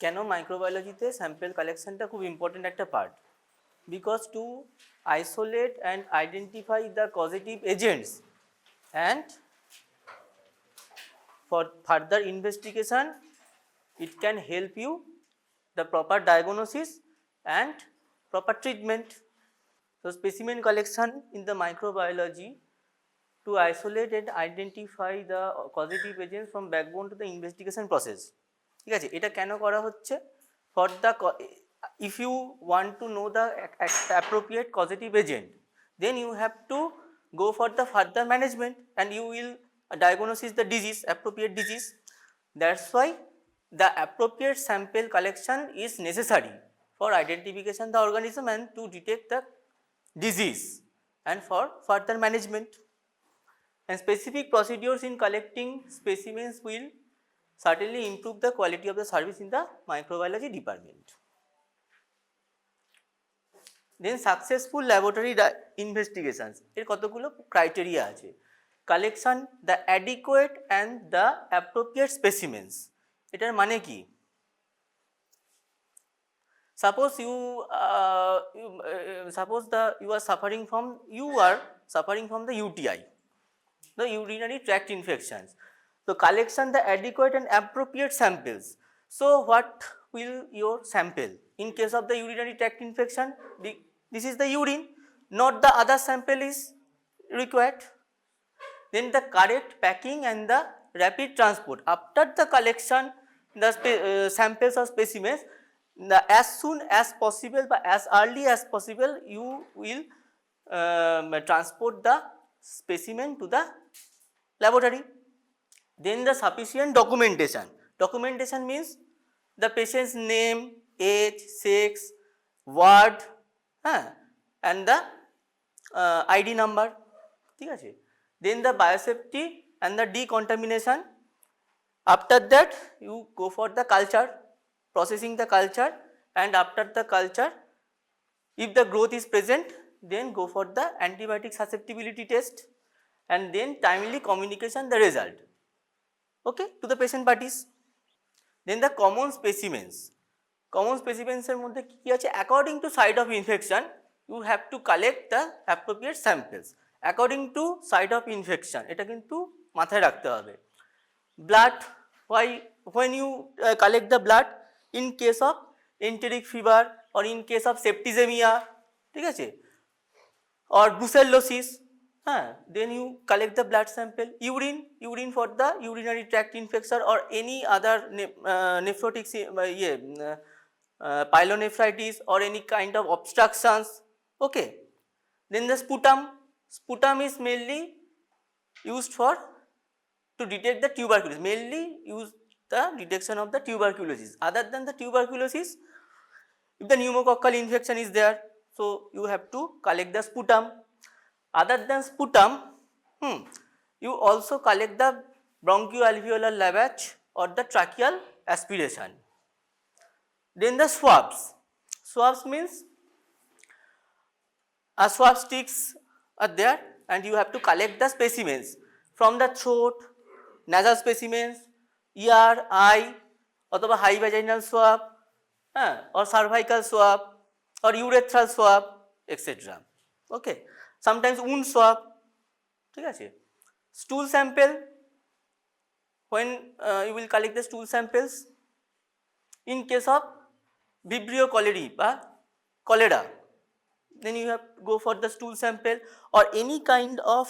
কেন মাইক্রোবায়োলজিতে স্যাম্পল কালেকশনটা খুব ইম্পর্টেন্ট একটা part, because to isolate and identify the causative agents and for further investigation it can help you the proper diagnosis and proper treatment. So specimen collection in the microbiology to isolate and identify the causative agents from backbone to the investigation process. ঠিক আছে, এটা কেন করা হচ্ছে? For the if you want to know the appropriate causative agent, then you have to go for the further management and you will diagnose the disease, appropriate disease. That's why the appropriate sample collection is necessary for identification the organism and to detect the disease and for further management. And specific procedures in collecting specimens will certainly improve the quality of the service in the microbiology department. Then successful laboratory investigations এর কতগুলো criteria আছে। Collection the adequate and the appropriate specimens, এটার মানে কি? Suppose you are suffering from the UTI, the urinary tract infections. So collection the adequate and appropriate samples. So what will your sample? In case of the urinary tract infection, this is the urine, not the other sample is required. Then the correct packing and the rapid transport. After the collection, the samples or specimens, as soon as possible but as early as possible, you will transport the specimen to the laboratory. Then the sufficient documentation. Documentation means the patient's name, age, sex, ward, and the ID number. ঠিক আছে? Then the biosafety and the decontamination. After that you go for the culture, processing the culture, and after the culture, if the growth is present, then go for the antibiotic susceptibility test, and then timely communication the result, okay, to the patient parties. Then the common specimens. Common specimens এর মধ্যে কি আছে? According to site of infection, you have to collect the appropriate samples. According to site of infection, এটা কিন্তু মাথায় রাখতে হবে। Blood, when you collect the blood in case of enteric fever or in case of septicemia, ঠিক আছে, or brucellosis, then you collect the blood sample. Urine for the urinary tract infection or any other nephrotic pyelonephritis or any kind of obstructions, okay. Then the sputum is mainly used to detect the tuberculosis, mainly use the detection of the tuberculosis. Other than the tuberculosis, if the pneumococcal infection is there, so you have to collect the sputum. Other than sputum, you also collect the bronchoalveolar lavage or the tracheal aspiration. Then the swabs. Swabs means a swab sticks are there and you have to collect the specimens from the throat, nasal specimens, ear, eye, অথবা high vaginal swab, or cervical swab or urethral swab, etc. Okay. Sometimes wound swab, ঠিক আছে। Stool sample, when you will collect the stool samples in case of Vibrio cholerae বা cholera, then you have to go for the stool sample or any kind of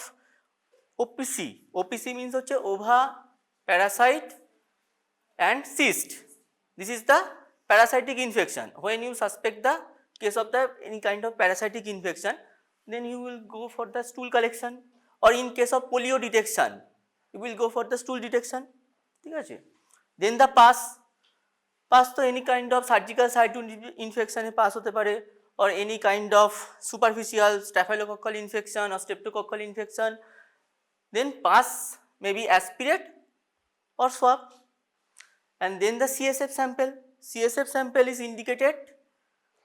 OPC. OPC means হচ্ছে ova, parasite and cyst. This is the parasitic infection. When you suspect the case of the any kind of parasitic infection, then you will go for the stool collection, or in case of polio detection, you will go for the stool detection, ঠিক আছে। Then the pass তো any kind of surgical site infection A pass হতে পারে, or any kind of superficial staphylococcal infection or streptococcal infection. Then pass may be aspirate or swab. And then the CSF sample. CSF sample is indicated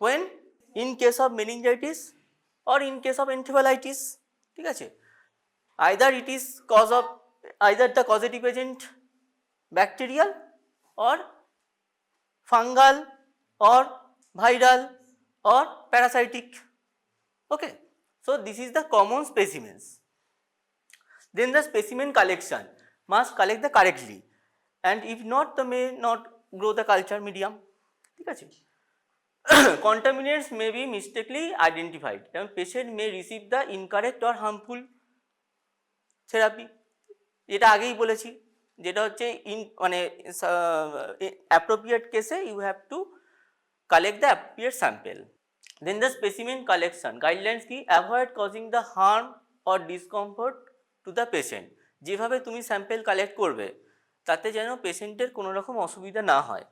when in case of meningitis or in case of encephalitis, ঠিক আছে। Either it is either the causative agent bacterial or fungal or viral or parasitic. Okay, so this is the common specimens. Then the specimen collection must collect the correctly, and if not, the may not grow the culture medium. ঠিক আছে, contaminants may be mistakenly identified and patient may receive the incorrect or harmful therapy. এটা আগেই বলেছি, যেটা হচ্ছে মানে appropriate case you have to collect the appropriate sample. Then the specimen collection guidelines কি, avoid causing the harm or discomfort to the patient. যেভাবে তুমি sample collect করবে তাতে যেন পেশেন্টের কোনো রকম অসুবিধা না হয়।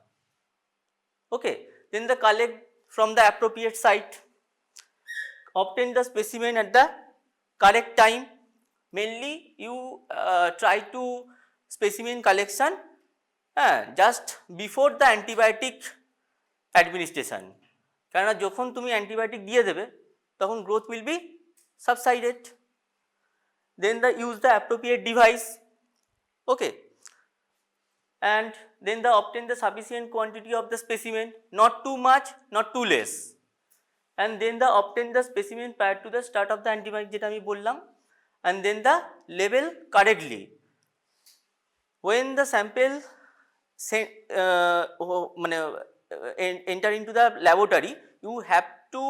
ওকে, then the collect from the appropriate site, obtain the specimen at the correct time. Mainly you try to specimen collection just before the antibiotic administration, কেননা যখন তুমি অ্যান্টিবায়োটিক দিয়ে দেবে তখন growth will be subsided. Then the use the appropriate device. Okay, and then the obtain the sufficient quantity of the specimen, not too much, not too less, and then the obtain the specimen prior to the start of the antibiotic, যেটা আমি বললাম, and then the label correctly. When the sample enter into the laboratory, you have to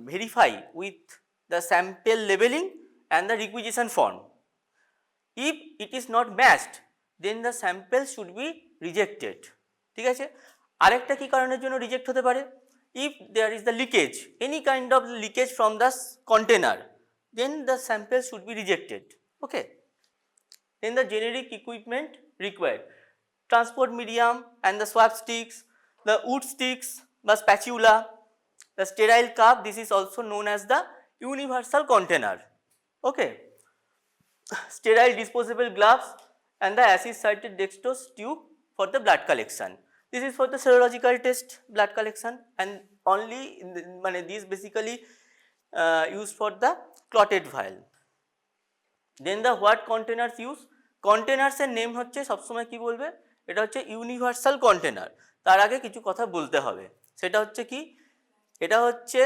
verify with the sample labeling and the requisition form. If it is not matched, then the sample should be rejected. ঠিক আছে, আরেকটা কি কারণের জন্য reject হতে পারে, if there is the leakage, any kind of leakage from the container, then the sample should be rejected. Okay, then the generic equipment required, transport medium and the swab sticks, the wood sticks, the spatula, the sterile cup, this is also known as the universal container. Okay, sterile disposable gloves and the acid-cited dextrose tube for the blood collection. This is for the serological test blood collection, and only this basically used for the clotted vial. Then the what containers use, containers এর name হচ্ছে সবসময় কি বলবে, এটা হচ্ছে universal container. তার আগে কিছু কথা বলতে হবে, সেটা হচ্ছে কি, এটা হচ্ছে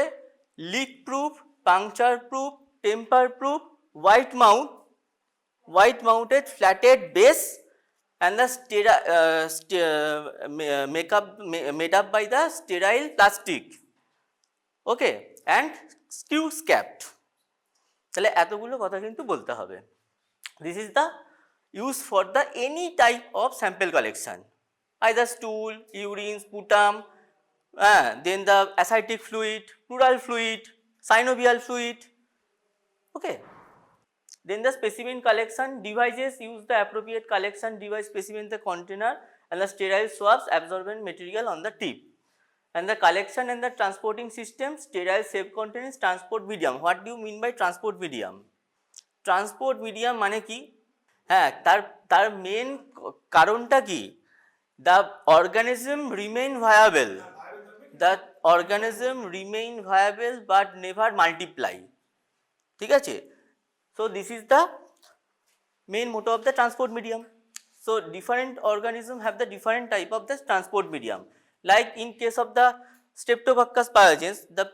leak proof, puncture proof, temper proof, white mounted flatted base and the made up by the sterile plastic. Okay, and screw capped. তাহলে এতগুলো কথা কিন্তু বলতে হবে। This is the use for the any type of sample collection, either stool, urine, sputum, then the ascitic fluid, pleural fluid, synovial fluid. Okay, then the specimen collection devices use the appropriate collection device, specimen the container and the sterile swabs absorbent material on the tip, and the collection and the transporting system, sterile safe containers, transport medium. What do you mean by transport medium? Transport medium মানে কি, হ্যাঁ তার main কারণটা কি, the organism remain viable, but never multiply. ঠিক আছে, so this is the main motto of the transport medium. So different organisms have the different type of the transport medium. Like in case of the Streptococcus pyogenes, the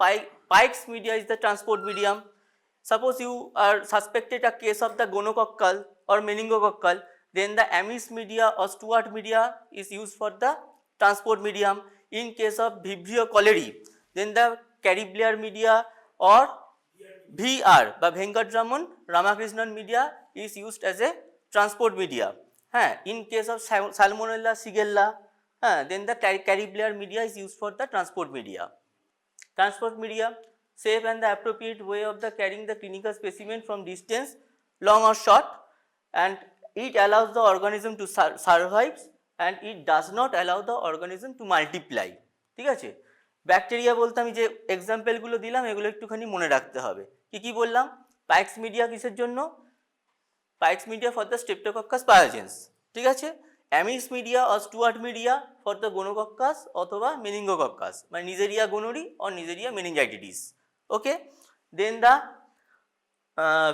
Pike's media is the transport medium. Suppose you are suspected a case of the gonococcal or meningococcal, then the Amis media or Stuart media is used for the transport medium. In case of Vibrio cholerae, then the Caribbear media or VR বা Venkataraman Ramakrishnan media is used as a transport media. In case of Salmonella Shigella, then the Caribbear media is used for the transport media. Transport media, safe and the appropriate way of the carrying the clinical specimen from distance, long or short, and it allows the organism to survive and it does not allow the organism to multiply. ঠিক আছে, bacteria বলতে আমি যে এক্সাম্পলগুলো দিলাম এগুলো একটুখানি মনে রাখতে হবে। কি বললাম, পাইক্স মিডিয়া কিসের জন্য, Pike's media for the Streptococcus pyogenes, ঠিক আছে, Amies media or Stuart media for the gonococcus অথবা মেনিঙ্গোকক্কাস, মানে Neisseria gonorrhoeae or Neisseria meningitidis. Okay, then the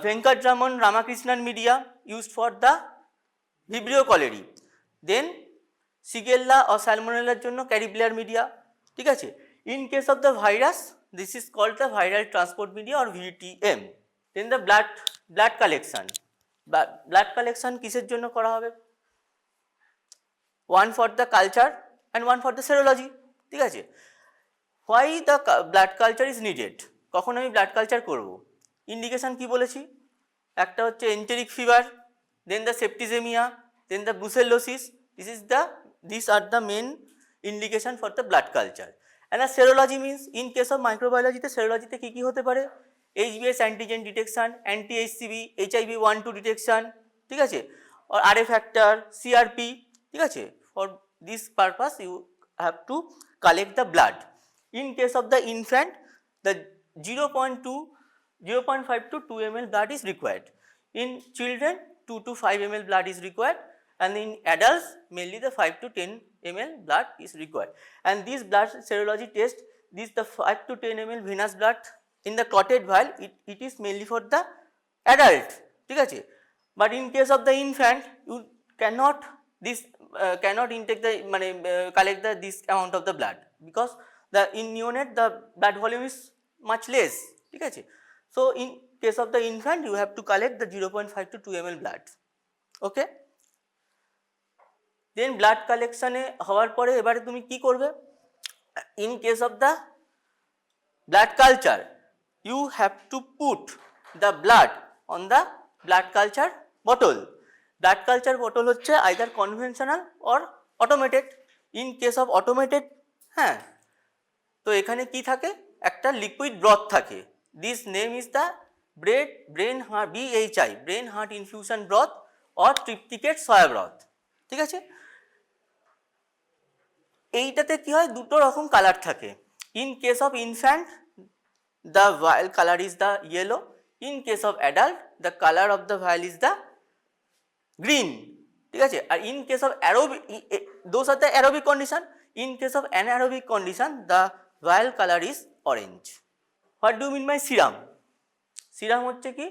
Venkataraman Ramakrishnan media used for the Vibrio cholerae, then Shigella or স্যালমোনেলার জন্য Cary Blair media, ঠিক আছে। In case of the virus this is called the viral transport media or VTM। Then the blood collection, blood collection কিসের জন্য করা হবে? One for the culture and one for the serology, ঠিক আছে। Why the blood culture is needed? কখন আমি blood culture করব? Indication কি বলেছি? একটা হচ্ছে enteric fever, then the septicaemia, then the brucellosis. These are the main indication for the blood culture. And the serology means in case of microbiology তে serology তে কি হতে পারে? HBs antigen detection, anti-HCV, HIV-1-2 detection, ঠিক আছে, or RA factor, CRP, ঠিক আছে। For this purpose you have to collect the blood. In case of the infant, the 0.5 to 2 ml blood is required. In children 2 to 5 ml blood is required, and in adults mainly the 5 to 10 ml blood is required. And this blood serology test, the 5 to 10 ml venous blood in the clotted vial, it is mainly for the adult, ঠিক আছে। But in case of the infant you cannot intake the collect this amount of the blood, because in neonate the blood volume is much less, ঠিক আছে। So in case of the infant you have to collect the 0.5 to 2 ml blood, okay। Then blood কালেকশানে হওয়ার পরে এবারে তুমি কি করবে? In case of the blood culture you have to put the blood on the blood culture bottle. Blood culture bottle হচ্ছে either conventional or automated. In case of automated, হ্যাঁ, তো এখানে কি থাকে? একটা লিকুইড ব্রথ থাকে। This name is the brain heart infusion broth or trypticase soya broth, ঠিক আছে। এইটাতে কি হয়? দুটো রকম কালার থাকে। In case of infant the vial colour is the yellow, in case of adult the colour of the vial is the green, ঠিক আছে। আর in case of those are the aerobic condition, in case of anaerobic condition the vial colour is orange. What do mean by serum? Serum হচ্ছে কি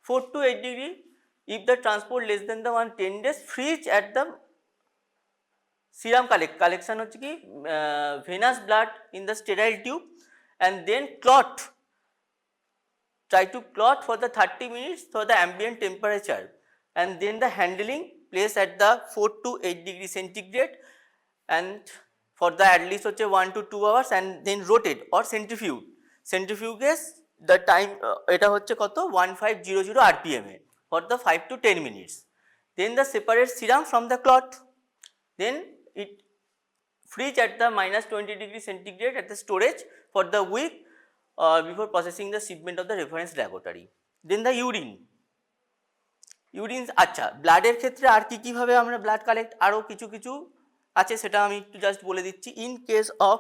4 to 8 degree if the transport less than the 10 days, freeze at the serum collection হচ্ছে কি venous blood in the sterile tube and then try to clot for the 30 minutes for the ambient temperature, and then the handling place at the 4 to 8 degree centigrade and for the at least হচ্ছে 1 to 2 hours, and then rotate or centrifuges the time এটা হচ্ছে কত 1500 rpm for the 5 to 10 minutes. Then the separate serum from the clot, then it freeze at the -20 degree centigrade at the storage for the week before processing the shipment of the reference laboratory. Then the urine আচ্ছা, ব্লাডের ক্ষেত্রে আর কি ভাবে আমরা blood collect, আরও কিছু আছে, সেটা আমি একটু জাস্ট বলে দিচ্ছি। ইন কেস অফ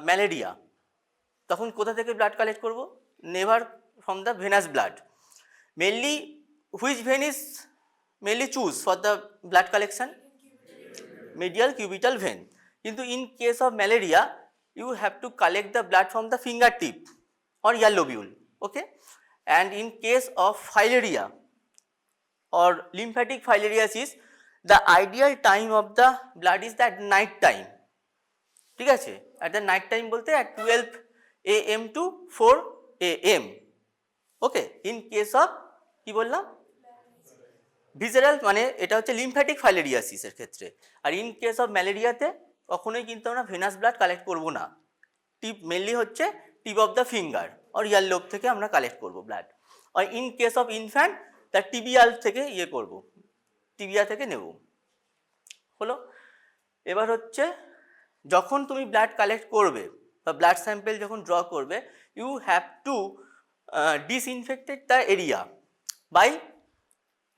ম্যালেরিয়া তখন কোথা থেকে ব্লাড কালেক্ট করব? Never from the venous blood. Mainly which vein is mainly choose for the blood collection? medial cubital vein. কিন্তু in case of malaria you have to collect the blood from the fingertip or ear lobule, okay. And in case of filaria or lymphatic filariasis, the ideal time of the blood is that night time, ঠিক আছে। at the night time বলতে at 12 AM to 4 AM, okay. in case of কি বললাম visceral, মানে এটা হচ্ছে lymphatic ফাইলেরিয়াসিসের ক্ষেত্রে। আর in case of ম্যালেরিয়াতে কখনোই কিন্তু আমরা ভেনাস ব্লাড কালেক্ট করব না, মেনলি হচ্ছে টিপ অফ দ্য ফিঙ্গার আর ইয়ার লোব থেকে আমরা কালেক্ট করব ব্লাড। আর ইন কেস অফ ইনফ্যান্ট তার টিবিয়াল থেকে করব, টিবিয়া থেকে নেব, হলো। এবার হচ্ছে যখন তুমি ব্লাড কালেক্ট করবে বা ব্লাড স্যাম্পেল যখন ড্র করবে, you have to disinfected the area by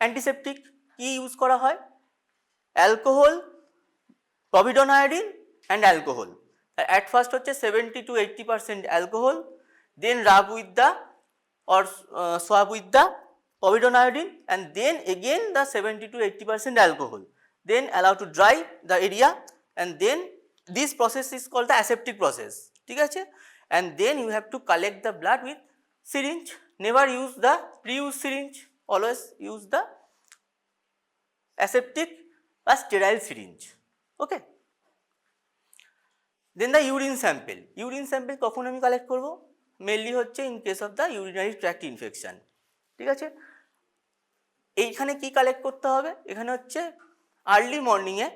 antiseptic. কি ইউজ করা হয়? Alcohol, povidone iodine and alcohol. At first হচ্ছে 70 to 80% alcohol, then rub with the or swab with the povidone iodine, and then again the 70 to 80% alcohol, then allow to dry the area, and then this process is called the aseptic process, ঠিক আছে। And then you have to collect the blood with syringe. Never use the pre use syringe, always use the aseptic or sterile syringe, okay, then the urine sample. Urine sample কখন আমি collect করব? Mainly হচ্ছে in case of the urinary tract infection. ঠিক আছে, এইখানে কি collect করতে হবে? এখানে হচ্ছে আর্লি মর্নিংয়ে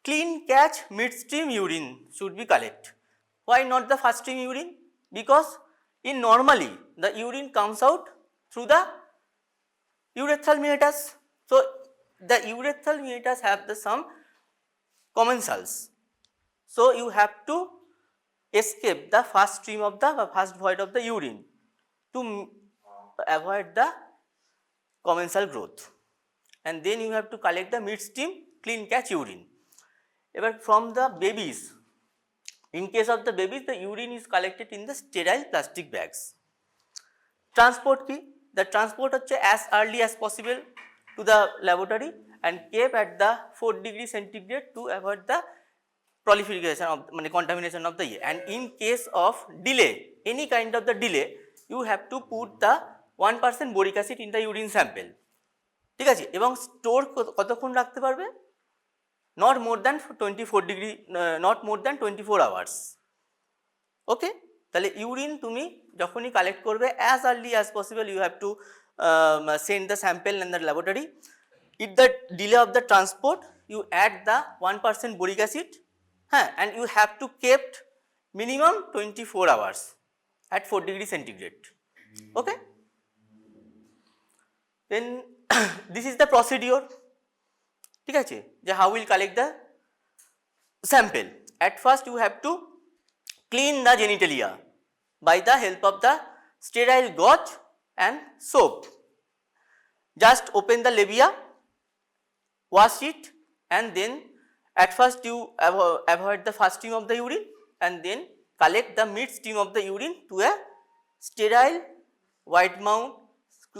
clean catch midstream urine should be collect. Why not the first stream urine? Because in normally the urine comes out through the urethral meatus. So the urethral meatus have the some commensals. So you have to escape the first stream of the first void of the urine to avoid the commensal growth, and then you have to collect the midstream clean catch urine. Ever from the babies, in case of the babies, the urine is collected in the sterile plastic bags. Transport key, the transport হচ্ছে as early as possible to the laboratory and kept at the 4 degree centigrade to avoid the proliferation of contamination of the air. And in case of delay, any kind of the delay, you have to put the 1% boric acid in the urine sample. ঠিক আছে, এবং store কতক্ষণ রাখতে পারবে? Not more than 24 degree, not more than 24 hours. ওকে, তাহলে urine তুমি যখনই collect করবে as early as possible you have to send the sample in the laboratory. If the delay of the transport, you add the 1% boric acid, and you have to kept minimum 24 hours at 4 degree centigrade. Okay, then this is the procedure. ঠিক আছে, যে how will collect the sample. At first you have to clean the genitalia by the help of the sterile gauze and soap. Just open the labia, wash it, and then at first you avoid the first stream of the urine and then collect the mid stream of the urine to a sterile wide mount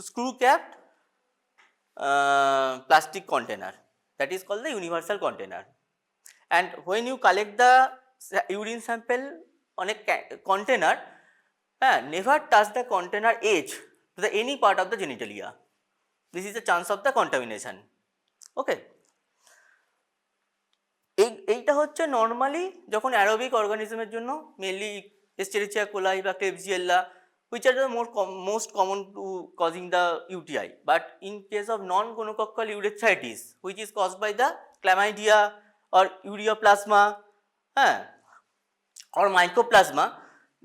screw capped plastic container, that is called the universal container. And when you collect the urine sample on a container, never touch the container edge to the any part of the genitalia. This is the chance of the contamination. Okay, এইটা হচ্ছে normally যখন aerobic অর্গানিজমের জন্য, mainly এস্টেরিচিয়া কোলাই বা ক্লেবজিয়েল্লা, which are the most common to causing the UTI. But in case of non-gonococcal urethritis, which is caused by the chlamydia or ureaplasma or mycoplasma,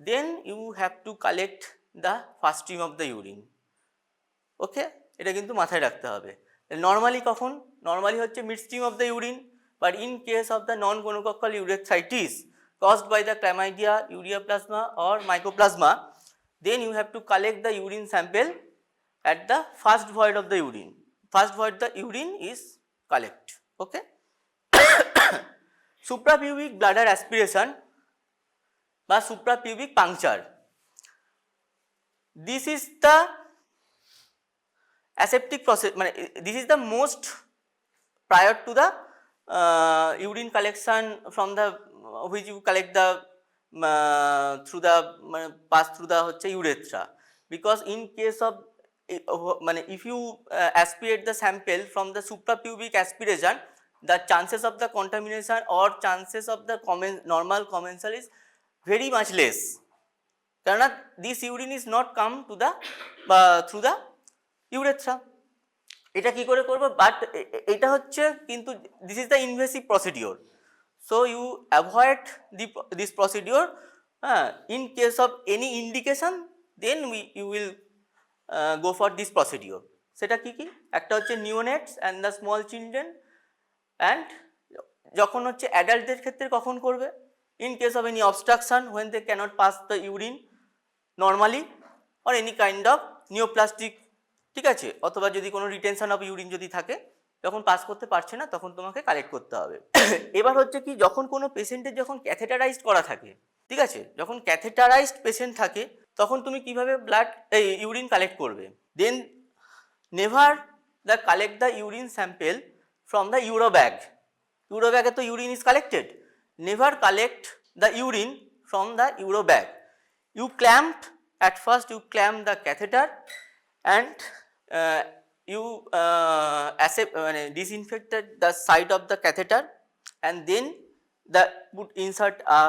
then you have to collect the first stream of the urine. Okay, এটা কিন্তু মাথায় রাখতে হবে। Normally কখন? Normally হচ্ছে mid stream of the urine, but in case of the non-gonococcal urethritis caused by the chlamydia, ureaplasma or mycoplasma, then you have to collect the urine sample at the first void of the urine. First void the urine is collect. Okay, suprapubic bladder aspiration বা suprapubic puncture, this is the aseptic process, this is the most prior to the urine collection from the which you collect the through the pass through the হচ্ছে urethra, because in case of if you aspirate the sample from the suprapubic aspiration, the chances of the contamination or chances of the normal commensal is very much less, কেননা this urine is not come to the through the urethra. এটা কি করে করব? But এটা হচ্ছে কিন্তু this is the invasive procedure, so you avoid this procedure. In case of any indication, then you will go for this procedure. সেটা কি কি? একটা হচ্ছে neonates and the small children, and যখন হচ্ছে অ্যাডাল্টদের ক্ষেত্রে কখন করবে? In case of any obstruction, when they cannot pass the urine normally, or any kind of neoplastic, ঠিক আছে, অথবা যদি কোনো রিটেনশন অফ ইউরিন যদি থাকে, যখন পাস করতে পারছে না তখন তোমাকে কালেক্ট করতে হবে। এবার হচ্ছে কি, যখন কোনো পেশেন্টের যখন ক্যাথেটারাইজড করা থাকে, ঠিক আছে, যখন ক্যাথেটারাইজড পেশেন্ট থাকে তখন তুমি কিভাবে ইউরিন কালেক্ট করবে? Then never the collect the urine sample from the urobag. ইউরোব্যাগে তো urine is collected, never collect the urine from the urobag. You clamp, at first you clamp the catheter and you disinfected the side of the catheter and then insert a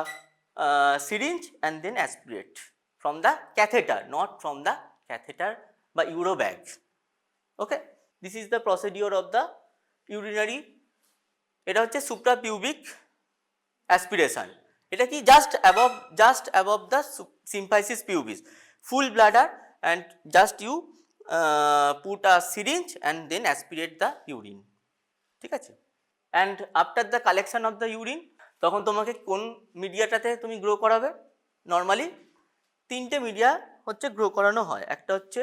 syringe and then aspirate from the catheter, not from the catheter by Euro bag. Okay, this is the procedure of the urinary. এটা হচ্ছে suprapubic aspiration. এটা কি just above the symphysis pubis, full bladder, and just you put a syringe and then aspirate the urine. ঠিক আছে, and after the collection of the urine তখন তোমাকে কোন মিডিয়াটাতে তুমি গ্রো করাবে? নর্মালি তিনটে মিডিয়া হচ্ছে গ্রো করানো হয়, একটা হচ্ছে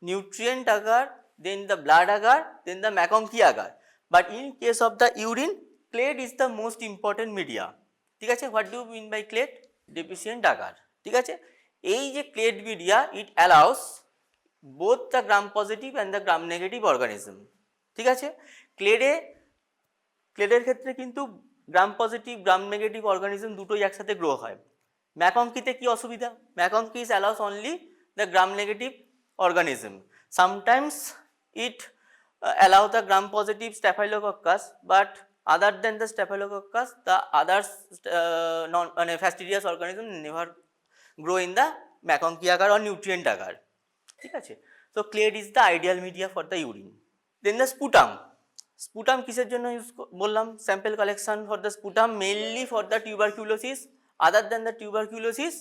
nutrient agar, then the blood agar, then the MacConkey agar, but in case of the urine CLED is the most important media. ঠিক আছে, what do mean by CLED? Deficient agar. ঠিক আছে, এই যে CLED media it allows both the gram positive and the gram negative organism. ঠিক আছে, ক্লেডের ক্ষেত্রে কিন্তু gram positive gram negative organism দুটোই একসাথে গ্রো হয়। ম্যাকংকিতে কি অসুবিধা? ম্যাকংকি is allows only the gram negative organism. Sometimes it allow the gram positive staphylococcus, but other than the staphylococcus the others non fastidious organism never grow in the ম্যাকংকি agar or nutrient agar. ঠিক আছে, so clade is the ideal media for the urine. Then the sputum কিসের জন্য use বললাম? Sample collection for the sputum mainly for the tuberculosis, other than the tuberculosis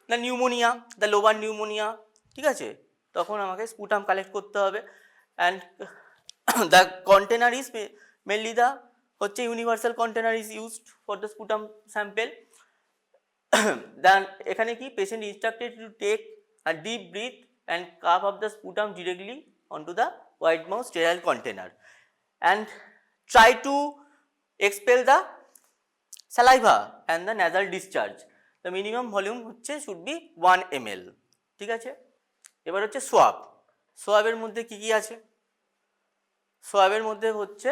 the pneumonia, the lobar pneumonia. ঠিক আছে, তখন আমাকে sputum collect করতে হবে। And the container is mainly the হচ্ছে universal container is used for the sputum sample. Then এখানে কি patient instructed to take a deep breath and cough of the sputum directly onto the wide mouth sterile container and try to expel the saliva and the nasal discharge. The minimum volume হচ্ছে should be 1 ml। ঠিক আছে, এবার হচ্ছে সোয়াবের মধ্যে কি কি আছে? সোয়াবের মধ্যে হচ্ছে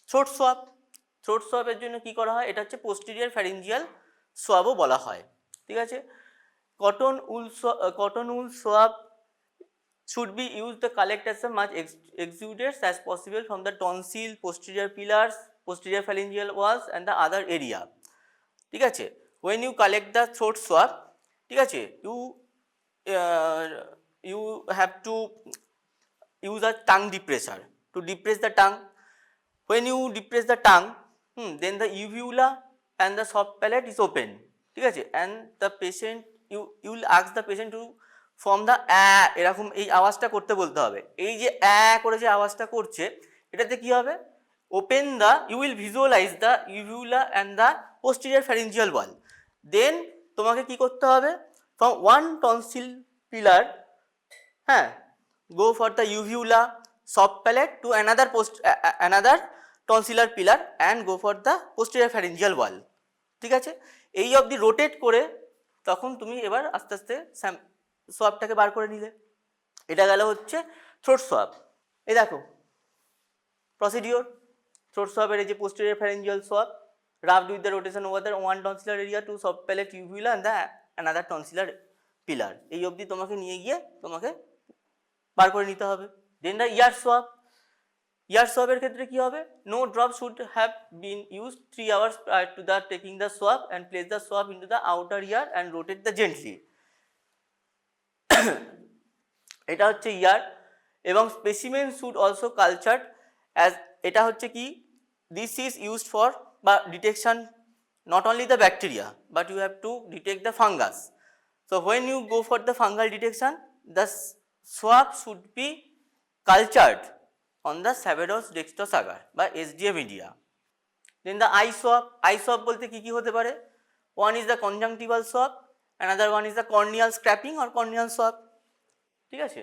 থ্রোট সোয়াবের জন্য কি করা হয়? এটা হচ্ছে পোস্টেরিয়র ফ্যারিঞ্জিয়াল সোয়াবও বলা হয়। ঠিক আছে, cotton wool swab should be used to collect as much exudates as possible from the tonsil, posterior pillars, posterior pharyngeal walls and the other area. ঠিক আছে, when you collect the throat swab, ঠিক আছে, you have to use a tongue depressor to depress the tongue. When you depress the tongue, then the uvula and the soft palate is open. ঠিক আছে, and the patient you will ask the patient to form the এরকম এই আওয়াজটা করতে বলতে হবে। এই যে করে যে আওয়াজটা করছে এটাতে কি হবে? Open the you will visualise the uvula and the posterior pharyngeal wall. দেন তোমাকে কি করতে হবে? from one tonsil pillar, go for the uvula, soft palate to another tonsillar pillar and go for the posterior pharyngeal wall. ঠিক আছে, এই অবধি rotate করে তখন তুমি এবার আস্তে আস্তে সোয়াবটাকে বার করে নিলে। এটা গেল হচ্ছে থ্রোট সোয়াব। এই দেখো প্রসিডিওর থ্রোট সোয়াবের এই যে posterior pharyngeal swab rubbed with the rotation over the one tonsillar area to soft palate uvula and the another tonsillar pillar. এই অবধি তোমাকে নিয়ে গিয়ে তোমাকে বার করে নিতে হবে। দেন দ্য ইয়ার সোয়াবের ক্ষেত্রে কি হবে? No drop should have been used 3 hours prior to the taking the swab and place the swab into the outer ear and rotate the gently. এটা হচ্ছে ইয়ার। এবং specimen should also cultured as, এটা হচ্ছে কি দিস ইজ ইউজড ফর বা detection not only the bacteria but you have to detect the fungus. So when you go for the fungal detection, the swab should be cultured on the Severus dextrose agar by SDA media. Then the eye swab বলতে কি কি হতে পারে? One is the conjunctival swab, another one is the corneal scraping or corneal swab. ঠিক আছে,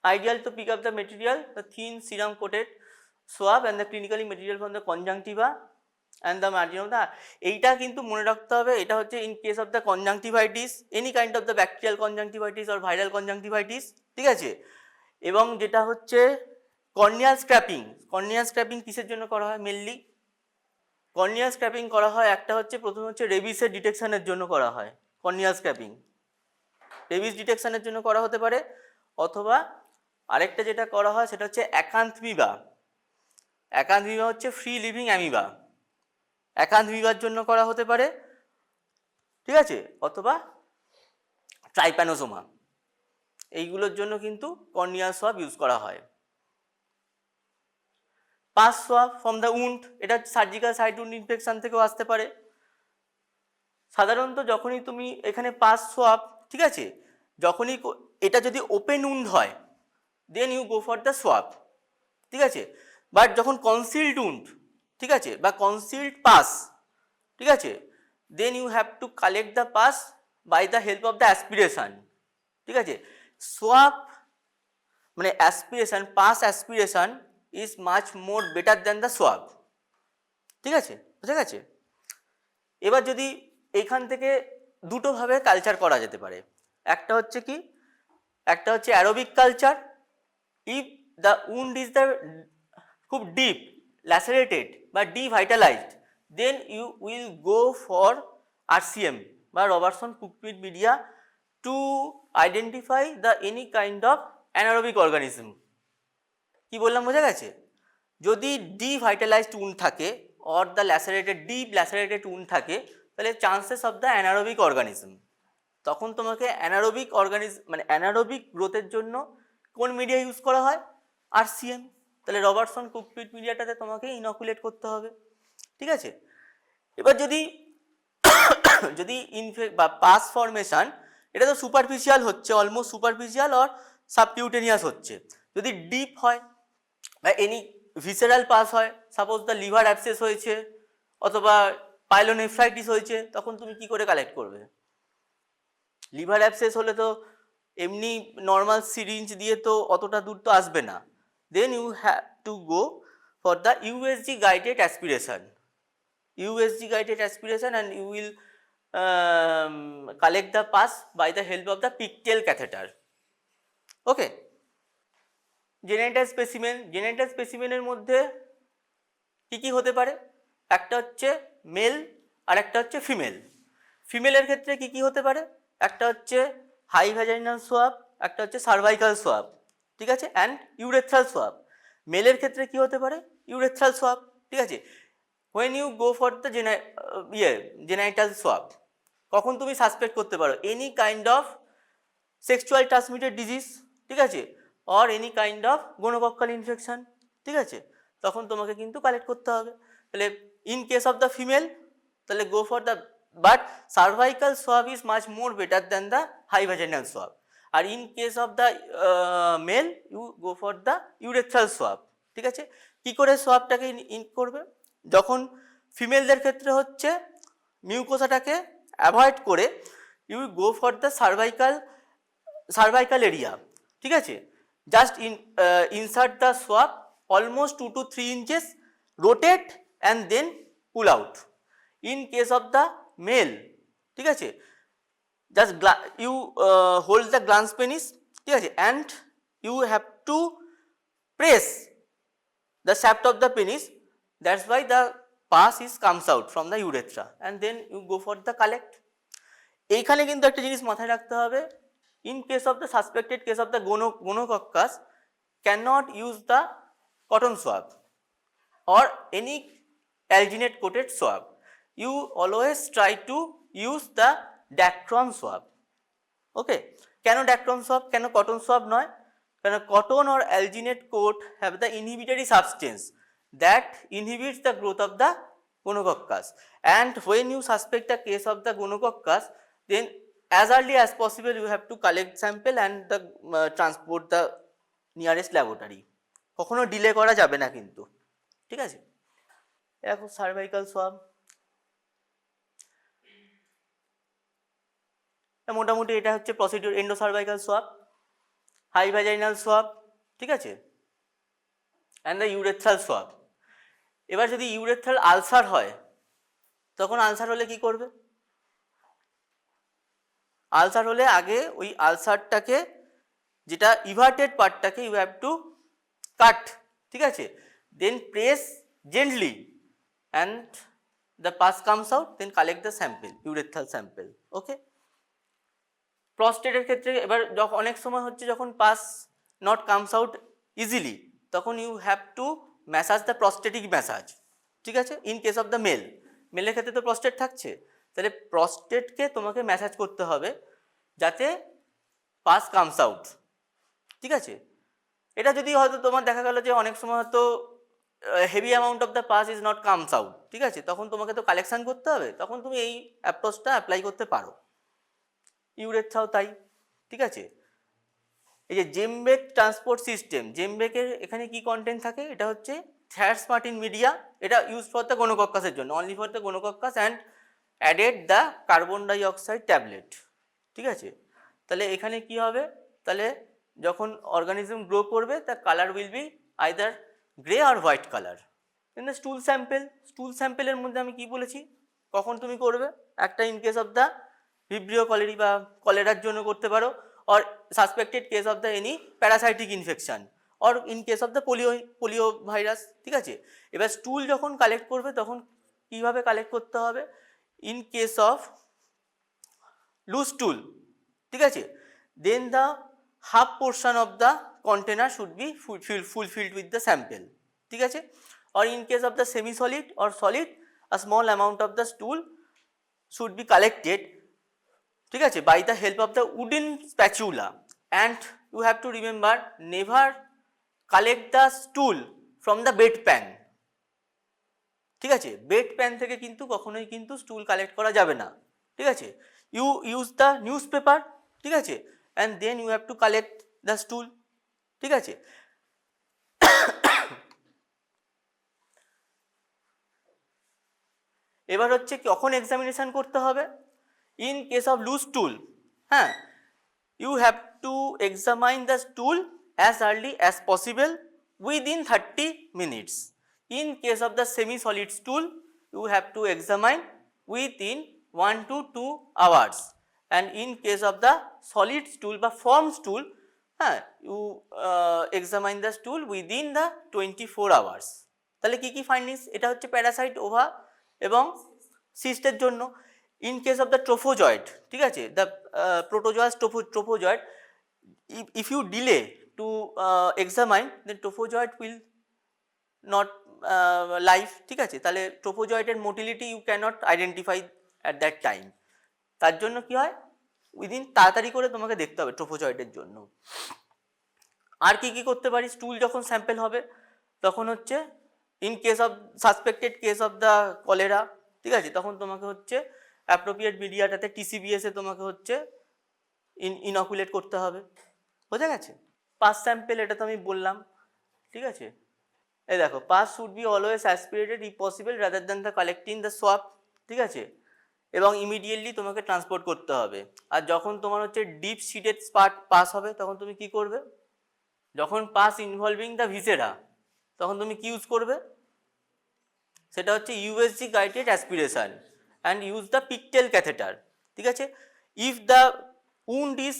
ideal to pick up the material, the thin serum coated swab and the clinically material from the conjunctiva and the margin of the, এইটা কিন্তু মনে রাখতে হবে, এটা হচ্ছে in case of the conjunctivitis, any kind of the bacterial conjunctivitis or viral conjunctivitis. ঠিক আছে, এবং যেটা হচ্ছে কর্নিয়াল স্ক্র্যাপিং কিসের জন্য করা হয়? মেনলি কর্নিয়াল স্ক্র্যাপিং করা হয়, একটা হচ্ছে প্রথম হচ্ছে রেবিসের ডিটেকশনের জন্য করা হয় কর্নিয়াল স্ক্র্যাপিং, রেবিস ডিটেকশনের জন্য করা হতে পারে, অথবা আরেকটা যেটা করা হয় সেটা হচ্ছে অ্যাকান্থমিবা হচ্ছে ফ্রি লিভিং অ্যামিবা। একান্ত বিবাহের জন্য করা হতে পারে, ঠিক আছে, অথবা ট্রাইপ্যানোসোমা, এইগুলোর জন্য কিন্তু কর্নিয়াল সোয়াব ইউজ করা হয়। Pass swab from the wound, এটা সার্জিক্যাল সাইট উন্ড ইনফেকশন থেকেও আসতে পারে। সাধারণত যখনই তুমি এখানে পাস সোয়াব, ঠিক আছে, যখনই এটা যদি ওপেন উন্ড হয় then you go for the swab, ঠিক আছে। বাট যখন কনসিল্ড উন্ড, ঠিক আছে, বা কনসিল্ড পাস, ঠিক আছে, then you have to collect the pus by the help of the aspiration, ঠিক আছে। সোয়াব মানে aspiration, pus aspiration is much more better than the swab, ঠিক আছে, বুঝা গেছে। এবার যদি এইখান থেকে দুটোভাবে কালচার করা যেতে পারে, একটা হচ্ছে কি, একটা হচ্ছে aerobic culture. If the wound is the খুব ডিপ ল্যাসারেটেড বা devitalised, then you will go for RCM বা Robertson cooked meat media to identify the any kind of anaerobic organism. কি বললাম, বোঝা গেছে? যদি ডিভাইটালাইজড উন্ড থাকে or the lacerated deep lacerated wound থাকে, তাহলে chances of the anaerobic organism, তখন তোমাকে অ্যানারোবিক অর্গানিজম মানে অ্যানারোবিক গ্রোথের জন্য কোন মিডিয়া ইউজ করা হয়? RCM। তাহলে রবারসন কুকপিট মিডিয়াটাতে তোমাকে ইনকুলেট করতে হবে, ঠিক আছে। এবার যদি যদি বা পাস ফর্মেশন, এটা তো সুপারফিশিয়াল হচ্ছে, অলমোস্ট সুপারফিশিয়াল অর সাবকিউটেনিয়াস হচ্ছে। যদি ডিপ হয় বা এনি ভিসেরাল পাস হয়, সাপোজ দ্য লিভার অ্যাবসেস হয়েছে অথবা পাইলোনেফ্রাইটিস হয়েছে, তখন তুমি কি করে কালেক্ট করবে? লিভার অ্যাবসেস হলে তো এমনি নর্মাল সিরিঞ্জ দিয়ে তো অতটা দূর তো আসবে না, then you have to go for the USG guided aspiration, USG guided aspiration, and you will collect the pus by the help of the pigtail catheter. Okay. Genital specimen, genital স্পেসিমেনের মধ্যে কি কি হতে পারে? একটা হচ্ছে মেল আর একটা হচ্ছে ফিমেল। ফিমেলের ক্ষেত্রে কি কি হতে পারে? একটা হচ্ছে হাই ভ্যাজাইনাল সোয়াব, একটা হচ্ছে সার্ভাইকাল সোয়াব, ঠিক আছে, অ্যান্ড ইউরেথ্রাল সোয়াব। মেলের ক্ষেত্রে কি হতে পারে? ইউরেথ্রাল সোয়াব, ঠিক আছে। when you go for the genital swab, কখন তুমি সাসপেক্ট করতে পারো any kind of sexual transmitted disease, ঠিক আছে, or any kind of gonococcal infection, ঠিক আছে, তখন তোমাকে কিন্তু কালেক্ট করতে হবে। তাহলে in case of the female, তাহলে go for the, but cervical swab is much more better than the high vaginal swab. আর in case of the male you go for the urethral swab, ঠিক আছে। কি করে সোয়াবটাকে in করবে? যখন ফিমেলদের ক্ষেত্রে হচ্ছে মিউকোসাটাকে অ্যাভয়েড করে you go for the cervical area, ঠিক আছে, just insert the swab almost 2 to 3 inches, rotate and then pull out. In case of the male, ঠিক আছে, just you hold the glans penis, ঠিক আছে, and you have to press the shaft of the penis, that's why the pus is comes out from the urethra, and then you go for the collect. এইখানে কিন্তু একটা জিনিস মাথায় রাখতে হবে, in case of the suspected case of the gonococcus cannot use the cotton swab or any alginate coated swab, you always try to use the Dacron swab. Okay, কেন Dacron swab, কেন cotton swab নয়? কেন cotton or alginate coat have the inhibitory substance that inhibits the growth of the gonococcus, and when you suspect a case of the gonococcus, then as early as possible you have to collect sample and the transport the nearest laboratory. কখনো delay করা যাবে না কিন্তু, ঠিক আছে। এখন cervical সোয়াব, মোটামুটি এটা হচ্ছে প্রসিডিউর। এন্ডোসার্ভাইকাল সোয়াব, হাই ভ্যাজাইনাল সোয়াব, ঠিক আছে, অ্যান্ড দ্য ইউরেথ্রাল সোয়াব। এবার যদি ইউরেথ্রাল আলসার হয়, তখন আলসার হলে কি করবে? আলসার হলে আগে ওই আলসারটাকে, যেটা ইভার্টেড পার্টটাকে ইউ হ্যাভ টু কাট, ঠিক আছে, then press gently and the pus comes out, then collect the sample, urethral sample. Okay. প্রস্টেটের ক্ষেত্রে এবার যখন অনেক সময় হচ্ছে যখন pus not comes out easily, তখন you have to massage the prostatic massage, ঠিক আছে, in case of the male. মেলের ক্ষেত্রে তো প্রস্টেট থাকছে, তাহলে প্রস্টেটকে তোমাকে ম্যাসাজ করতে হবে যাতে পাস কামস আউট, ঠিক আছে। এটা যদি হয়তো তোমার দেখা গেল যে অনেক সময় হয়তো heavy amount of the pass is not comes out, ঠিক আছে, তখন তোমাকে তো কালেকশন করতে হবে, তখন তুমি এই অ্যাপ্রোচটা অ্যাপ্লাই করতে পারো। ইউরেথ্রাও তাই, ঠিক আছে। এই যে জেমবেক ট্রান্সপোর্ট সিস্টেম, জেমবেকের এখানে কি কন্টেন্ট থাকে, এটা হচ্ছে থ্যায়ার্স মার্টিন মিডিয়া, এটা ইউজ ফর দ্য গোনোকক্কাসের জন্য, only for the gonococcus and added the carbon dioxide tablet, ঠিক আছে। তাহলে এখানে কি হবে, তাহলে যখন অর্গানিজম গ্রো করবে তার colour will be either grey আর হোয়াইট কালার। কিন্তু স্টুল স্যাম্পেল, স্টুল স্যাম্পেলের মধ্যে আমি কি বলেছি, কখন তুমি করবে, একটা in case of the Vibrio colliery বা কলেরার জন্য করতে পারো, or suspected case of the any parasitic infection, or in case of the polio virus, ঠিক আছে। এবার স্টুল যখন কালেক্ট করবে তখন কিভাবে কালেক্ট করতে হবে, in case of loose stool, ঠিক আছে, then the half portion of the container should be fulfilled with the sample, ঠিক আছে। or in case of the semi solid or solid, a small amount of the stool should be collected, ঠিক আছে, by the help of the wooden spatula, and you have to remember never collect the stool from the bed pan, ঠিক আছে, bed pan থেকে কিন্তু কখনোই কিন্তু স্টুল collect করা যাবে না, ঠিক আছে। You use the newspaper, ঠিক আছে, and then you have to collect the stool, ঠিক আছে। এবার হচ্ছে কখন এক্সামিনেশন করতে হবে, in case of loose stool, হ্যাঁ, you have to examine the stool as early as possible within 30 minutes. In case of the semi-solid stool, you have to examine within 1 to 2 hours. And in case of the solid stool বা form stool, you examine the stool within the 24 hours. তাহলে কি কি findings, এটা হচ্ছে Parasite, ওভা এবং সিস্টের জন্য। In case of the trophozoite, ঠিক আছে, the protozoa's trophozoite, if you delay to examine, then trophozoite will not live, ঠিক আছে, তাহলে ট্রোফোজয়েডের motility you cannot identify at that time, তার জন্য কি হয়, উইদিন তাড়াতাড়ি করে তোমাকে দেখতে হবে ট্রোফোজয়েডের জন্য। আর কি কি করতে পারি, স্টুল যখন স্যাম্পেল হবে তখন হচ্ছে in case of suspected case of the cholera, ঠিক আছে, তখন তোমাকে হচ্ছে অ্যাপ্রোপ্রিয়েট মিডিয়াটাতে টিসিবিএস এ তোমাকে হচ্ছে ইনকুলেট করতে হবে, বোঝা গেছে। পাস স্যাম্পেল এটা তো আমি বললাম, ঠিক আছে। এই দেখো, pus should be always aspirated if possible rather than the collecting the swab, ঠিক আছে, এবং ইমিডিয়েটলি তোমাকে ট্রান্সপোর্ট করতে হবে। আর যখন তোমার হচ্ছে ডিপ সিডেড স্পার্ট পাস হবে তখন তুমি কি করবে, যখন পাস ইনভলভিং দ্য ভিসেরা তখন তুমি কি ইউজ করবে, সেটা হচ্ছে USG guided aspiration and use the pigtail catheter, ঠিক আছে। If the wound is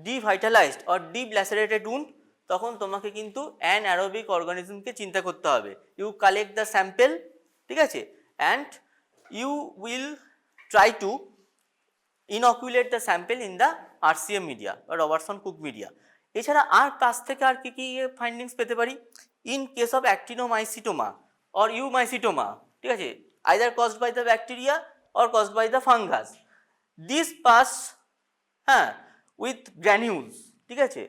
devitalised or deep lacerated wound, তখন তোমাকে কিন্তু অ্যানারোবিক অর্গানিজমকে চিন্তা করতে হবে। ইউ কালেক্ট দ্য স্যাম্পেল, ঠিক আছে, and you will try to inoculate the sample in the RCM media বা রবার্টসন কুক মিডিয়া। এছাড়া আর কাছ থেকে আর কি কি ফাইন্ডিংস পেতে পারি, in case of actinomycetoma or eumycetoma, ঠিক আছে, either caused by the bacteria or caused by the fungus, this pus with granules, ঠিক আছে,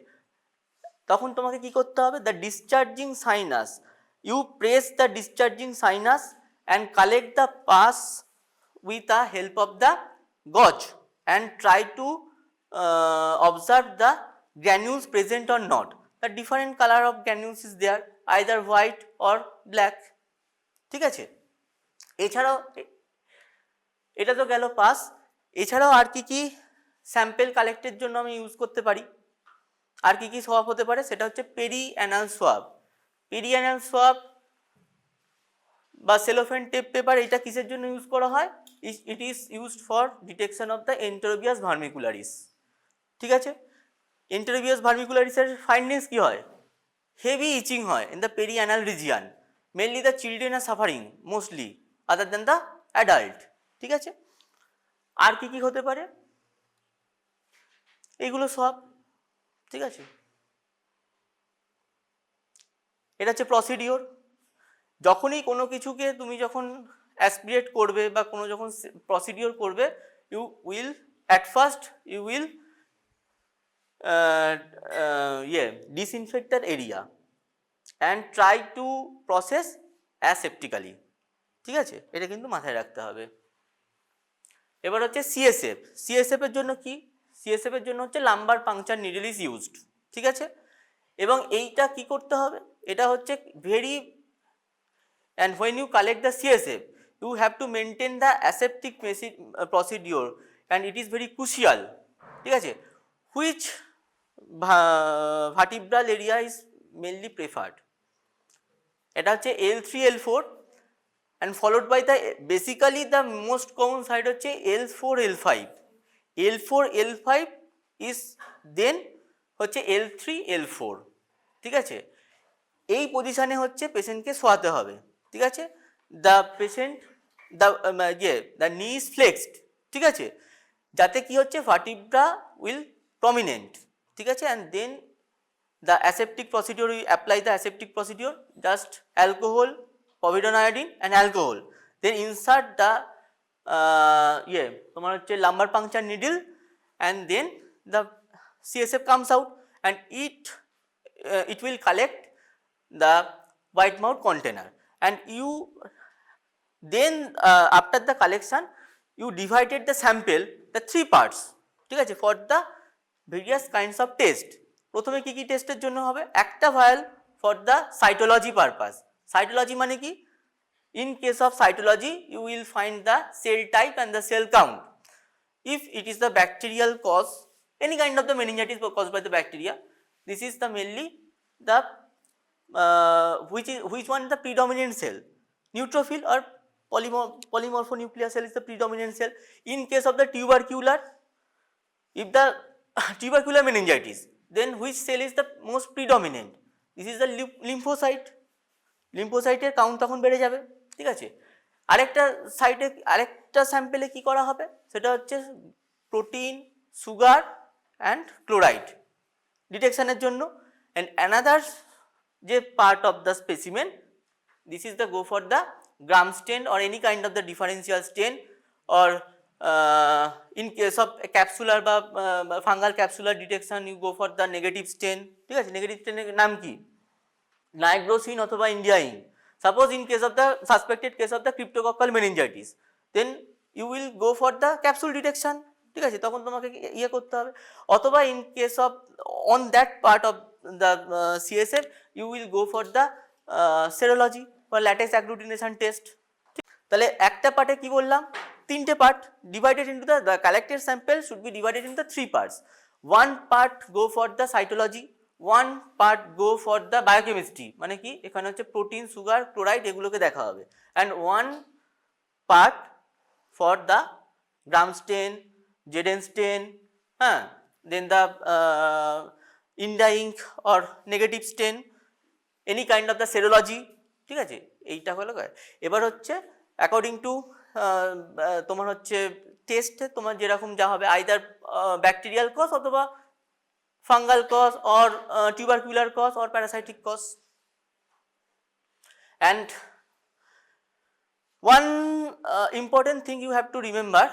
তখন তোমাকে কি করতে হবে, the discharging sinus, you press the discharging sinus and collect the pus with the help of the gauge and try to observe the granules present or not. The different color of granules is there, either white or black, ঠিক আছে। এছাড়াও এটা তো গেল pass, এছাড়াও আর কি কি sample কালেক্টের জন্য আমি ইউজ করতে পারি, আর কি কি সোয়াব হতে পারে, সেটা হচ্ছে পেরি অ্যানাল সোয়াব। পেরি অ্যানাল সোয়াব বা সেলোফেন টেপ পেপার, এটা কিসের জন্য ইউজ করা হয়, it is used for detection of the Enterobius vermicularis, ঠিক আছে। এন্টেরোবিয়াস ভার্মিকুলারিসের ফাইন্ডিংস কি হয়, হেভি ইচিং হয় in the perianal region, mainly the children are suffering mostly other than the adult, ঠিক আছে। আর কি কি হতে পারে, এইগুলো সব, ঠিক আছে। এটা হচ্ছে প্রসিডিওর। যখনই কোনো কিছুকে তুমি যখন অ্যাসপিরেট করবে বা কোনো যখন প্রসিডিওর করবে, you will at first you will disinfect that area and try to process aseptically, ঠিক আছে, এটা কিন্তু মাথায় রাখতে হবে। এবার হচ্ছে সিএসএফ। সিএসএফ এর জন্য কি? সিএসএফ এর জন্য হচ্ছে lumbar puncture needle is used, ঠিক আছে। এবং এইটা কি করতে হবে, এটা হচ্ছে very, and when you collect the CSF you have to maintain the aseptic procedure and it is very crucial, ঠিক আছে। which vertebral area is mainly preferred, এটা হচ্ছে L3 L4 and followed by the basically the most common site হচ্ছে L4 L5, L4 L5 is then হচ্ছে L3 L4, ঠিক আছে। এই পজিশনে হচ্ছে পেশেন্টকে শোয়াতে হবে, ঠিক আছে। The patient the knee is flexed, ঠিক আছে, যাতে কি হচ্ছে ভার্টিব্রা উইল প্রমিনেন্ট, ঠিক আছে। And then the aseptic procedure, we apply the aseptic procedure, just alcohol, povidone iodine and alcohol, then insert the তোমার হচ্ছে lumbar puncture needle and then the CSF comes out and it will collect the white mouth container and you then after the collection you divided the sample the 3 parts, ঠিক আছে, for the various kinds of test। প্রথমে কি কি টেস্টের জন্য হবে, একটা ভায়াল for the cytology purpose। cytology মানে কি, in case of cytology you will find the cell type and the cell count, if it is the bacterial cause, any kind of the meningitis caused by the bacteria, this is the mainly the which one is the predominant cell, neutrophil or polymorphonuclear cell is the predominant cell। in case of the tubercular, if the tubercular meningitis, then which cell is the most predominant, this is the lymphocyte, লিম্ফোসাইটের count তখন বেড়ে যাবে, ঠিক আছে। আরেকটা সাইটে আরেকটা স্যাম্পেলে কি করা হবে, সেটা হচ্ছে প্রোটিন, সুগার অ্যান্ড ক্লোরাইড ডিটেকশনের জন্য। অ্যান্ড অ্যানাদার যে part of the specimen, this is the go for the Gram stain or any kind of the differential stain or in case of capsular বা fungal capsular detection you go for the negative stain, ঠিক আছে। Negative স্টেনের নাম কি, nigrosin অথবা India ink. Suppose in case of the suspected case of the cryptococcal meningitis, then you will go for the capsule detection, ঠিক আছে, তখন তোমাকে ইয়ে করতে হবে। অথবা in case of on that part of the CSF you will go for the serology বা latex agglutination test. তাহলে একটা পার্টে কি বললাম, 3টে part, divided into the collected sample should be divided into the 3 parts। 1 part go for the cytology, 1 part go for the biochemistry, মানে কি এখানে হচ্ছে প্রোটিন, সুগার, ক্লোরাইড এগুলোকে দেখা হবে, and 1 part for the gram stain, Zn stain, হ্যাঁ, then the India ink or negative stain, any kind of the serology, ঠিক আছে, এইটা হলো। এবার হচ্ছে অ্যাকর্ডিং টু তোমার হচ্ছে টেস্টে তোমার যেরকম যা হবে, আইদার ব্যাকটেরিয়াল কজ অথবা fungal cause or tubercular cause or parasitic cause। And one important thing you have to remember,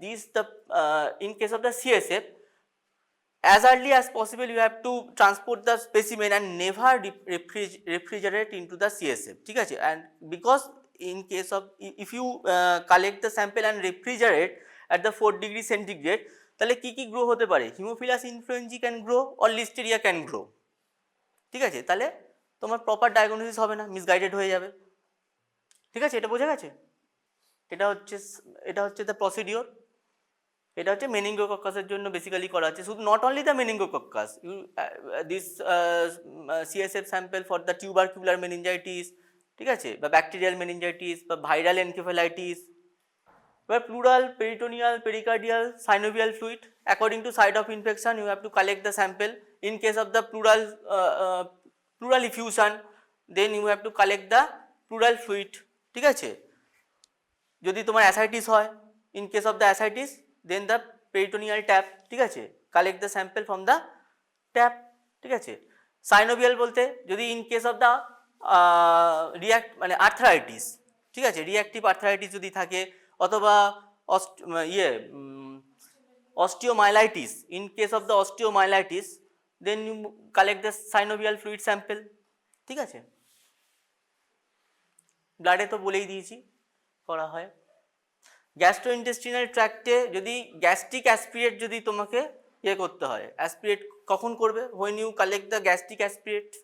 this the in case of the CSF, as early as possible you have to transport the specimen and never refrigerate into the CSF, ঠিক আছে। and because in case of if you collect the sample and refrigerate at the 4 degree centigrade, তাহলে কি কি grow হতে পারে, Haemophilus influenzae can grow or Listeria can grow, ঠিক আছে। তাহলে তোমার প্রপার ডায়াগনোসিস হবে না, মিসগাইডেড হয়ে যাবে, ঠিক আছে। এটা বোঝা গেছে, এটা হচ্ছে দ্য প্রসিডিওর। এটা হচ্ছে মেনিঙ্গোকক্কাসের জন্য বেসিক্যালি করা হচ্ছে, শুধু not only the meningococcus, this CSF sample for the tubercular meningitis, ঠিক আছে, বা ব্যাকটেরিয়াল মেনিনজাইটিস বা viral encephalitis, where pleural, peritoneal, pericardial, synovial fluid, according to site of infection you have to collect the sample। in case of the pleural effusion, then you have to collect the pleural fluid, ঠিক আছে। যদি তোমার ascites হয়, in case of the ascites, then the peritoneal tap, ঠিক আছে, collect the sample from the tap, ঠিক আছে। synovial বলতে যদি in case of the মানে arthritis, ঠিক আছে, রিঅ্যাক্টিভ আর্থারাইটিস যদি থাকে অথবা osteomyelitis. In case of the osteomyelitis, then you collect the synovial fluid sample. ঠিক আছে, ব্লাডে তো বলেই দিয়েছি করা হয়। গ্যাস্ট্রোইন্টেস্টিনাল ট্র্যাক্টে যদি গ্যাস্ট্রিক অ্যাসপিরেট যদি তোমাকে ইয়ে করতে হয়, অ্যাসপিরেট কখন করবে? when you collect the gastric aspirate.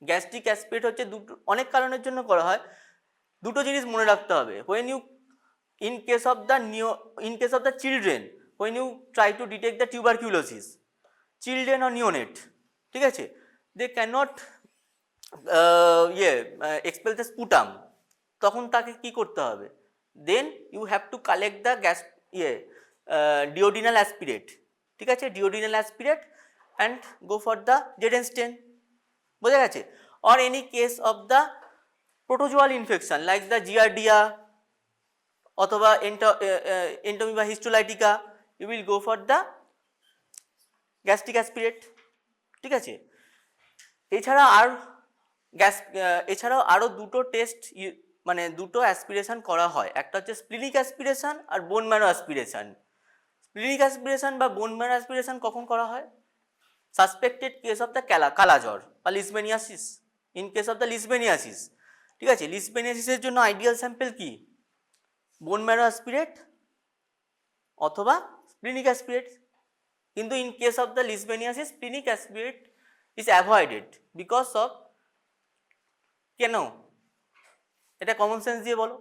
Gastric aspirate হচ্ছে দুটো অনেক কারণের জন্য করা হয়, দুটো জিনিস মনে রাখতে হবে। when you in case of the children, when you try to detect the tuberculosis, children or neonate, ঠিক আছে, they cannot expel the sputum, তখন তাকে কি করতে হবে? then you have to collect the duodenal aspirate, ঠিক আছে, duodenal aspirate and go for the Zeden stain, বোঝা গেছে? or any case of the protozoal infection like the giardia অথবা এন্টোমিবা histolytica, you will go for the gastric aspirate, ঠিক আছে। এছাড়াও আরও দুটো টেস্ট মানে দুটো অ্যাসপিরেশন করা হয়, একটা হচ্ছে স্প্লিনিক অ্যাসপিরেশন আর bone marrow aspiration. Splenic aspiration বা বোন ম্যারো অ্যাসপিরেশন কখন করা হয়? সাসপেক্টেড কেস অফ দ্য কালাজ্বর বা leishmaniasis, in case of the leishmaniasis, ঠিক আছে। লিসবেনিয়াসিসের জন্য আইডিয়াল স্যাম্পল কি? বোন ম্যারো অ্যাসপিরেট অথবা স্প্লিনিক অ্যাসপিরেট। কিন্তু in case of the leishmaniasis splenic aspirate is avoided because of, কেন? এটা কমন সেন্স দিয়ে বলো।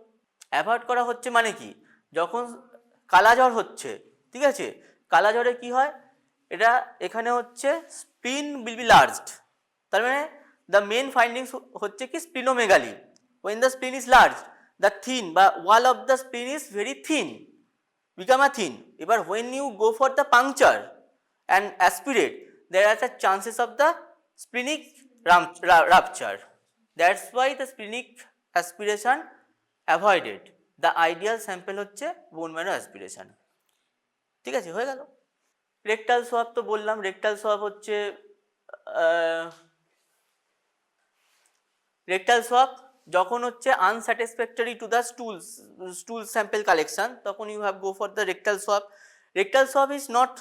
অ্যাভয়েড করা হচ্ছে মানে কি? যখন কালাজ্বর হচ্ছে, ঠিক আছে, কালাজ্বরে কি হয়, এটা এখানে হচ্ছে স্প্লিন উইল বি লার্জড, তার মানে দ্য মেন ফাইন্ডিংস হচ্ছে কি splenomegaly. when the spleen is large, the thin বা wall of the spleen is very thin, become a thin. এবার when you go for the puncture and aspirate, there are the chances of the splenic rupture. That's why the splenic aspiration avoided. The ideal sample হচ্ছে bone marrow aspiration, ঠিক আছে, হয়ে গেল। Rectal সোয়াব তো বললাম, rectal সোয়াব হচ্ছে rectal swab যখন হচ্ছে unsatisfactory to the stool sample collection, তখন you have go for the rectal swab. Rectal swab is not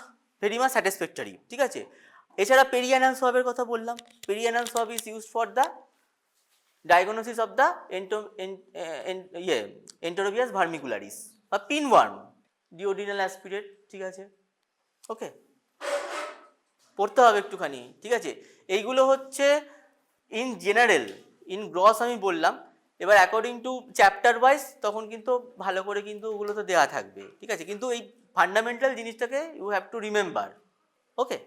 very much satisfactory, ঠিক আছে। এছাড়া পেরিয়ানাল সোয়াবের কথা বললাম, perianal swab is used for the diagnosis of the Enterobius vermicularis বা pinworm, duodenal aspirate, ঠিক আছে, ওকে, পড়তে হবে একটুখানি, ঠিক আছে। এইগুলো হচ্ছে ইন জেনারেল, ইন গ্রস আমি বললাম। এবার অ্যাকর্ডিং টু চ্যাপ্টার ওয়াইজ তখন কিন্তু ভালো করে কিন্তু ওগুলো তো দেওয়া থাকবে, ঠিক আছে, কিন্তু এই ফান্ডামেন্টাল জিনিসটাকে you have to remember, okay.